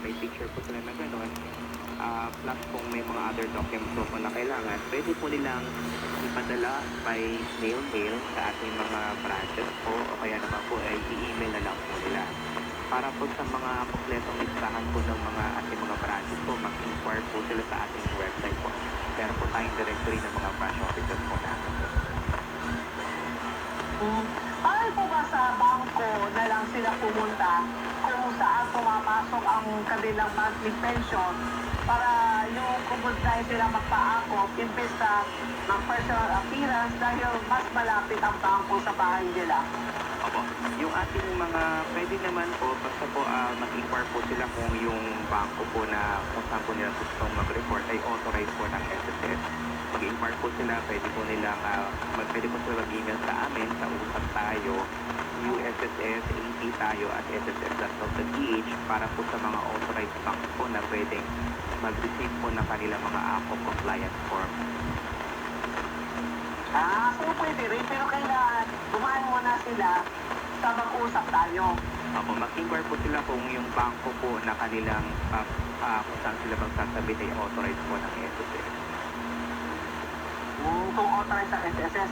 may picture po sila na gano'n, plus kung may mga other documents po na kailangan, pwede po nilang ipadala by snail mail sa ating mga branches po o kaya naman po ay i-email na lang po nila. Para po sa mga kompletong listahan po ng mga ating mga branches po, mag-inquire po sila sa ating website po. Meron po tayong directory ng mga branch offices po natin. Paano po ba sa bangko na lang sila pumunta kung saan pumapasok ang kanilang monthly pension para yung kumunta sila magpaakop imbes na mag-personal appearance dahil mas malapit ang bangko sa bahay nila? Opo. Yung ating mga, pwede naman po, basta po mag-inquire po sila kung yung bangko po na kung saan po nila gustong mag-report ay authorized po ng SSS. Mag-inquire po sila, pwede po nilang, pwede po sila mag-email sa amin, sa usap tayo, USSS, AP tayo at sss.gov.ph para po sa mga authorized bank po na pwedeng mag-receive po ng kanilang mga ACO compliance form. So pwede rin, pero kailangan dumaan muna sila sa mag-usap tayo. Opo, mag-inquire po sila kung yung bangko po na kanilang kung saan sila magsasabit ay authorized po ng SSS. Kung authorized sa SSS.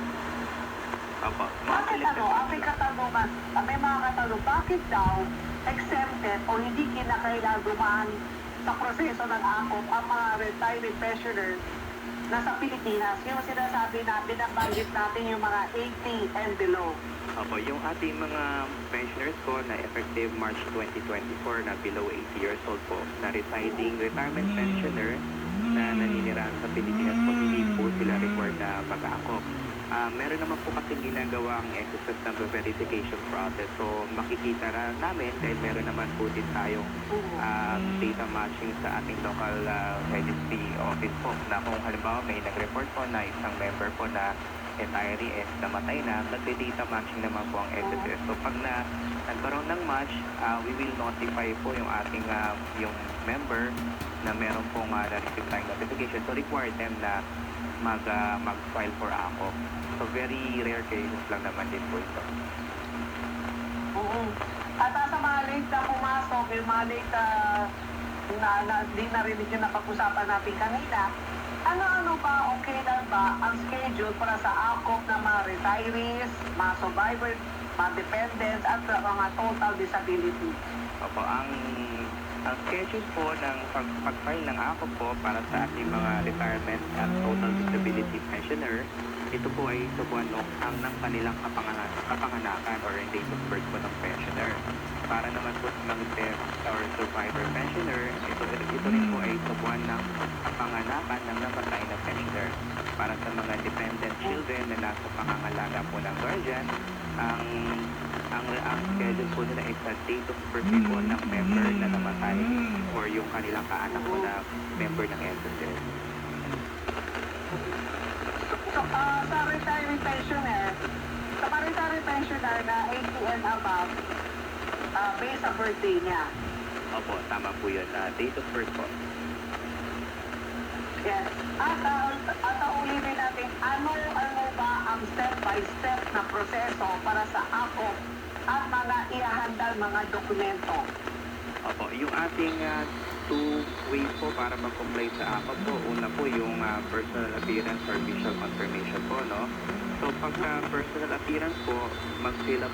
Opo. Bakit ang may katanungan, may mga katanong, bakit daw exempted o hindi kinakailangan dumaan sa proseso ng ACOP ang mga retired pensioners na sa Pilipinas, yung sinasabi natin, nabanggit natin yung mga 80 and below. Opo, yung ating mga pensioners ko na effective March 2024 na below 80 years old po, na residing retirement pensioner na naninirahan sa Pilipinas po, hindi po sila required na mag-ACOP. Meron naman po kasi ginagawang exercise ng verification process. So, makikita na namin dahil meron naman po din tayong data matching sa ating local registry office po na kung halimbawa may nag-report po na isang member po na retiree is namatay na, nagde-data matching naman po ang SSS. So, pag nagkaroon ng match, we will notify po yung ating yung member na meron pong na-receive tayong notification. So, require them na mag-file for ACO. So, very rare cases lang naman din po ito. At sa mga late na pumasok, yung mga late na di narinig yung napag-usapan natin kanina, ano-ano ba o kailan ba ang schedule para sa ACOP ng mga retirees, mga survivors, mga dependents, at mga total disability? Opo, ang schedule po ng pag-file ng ACOP po para sa ating mga retirement at total disability pensioner, ito po ay subuan ng kanilang kapanganakan or date of birth po ng pensioner. Para naman po sa mga death or survivor pensioner, ito rin po ay subuan ng kapanganakan ng namatay na pensioner. Para sa mga dependent children na nasa pangangalaga po ng guardian, ang schedule po nila is sa date of birth po ng member na namatay or yung kanilang kaanak po na member ng SSS. So, sa retiree pensioner, sa mga retiree pensioner na 80 and above, based sa birthday niya. Opo, tama po yun. Date of birth po. Yes. At ulitin natin, ano ba ang step-by-step na proseso para sa ACOP at mga iahandal mga dokumento? Opo, yung ating two ways po para mag-comply sa ACOP po. Una po yung personal appearance or visual confirmation po, no? So, pag personal appearance po, mag-fill up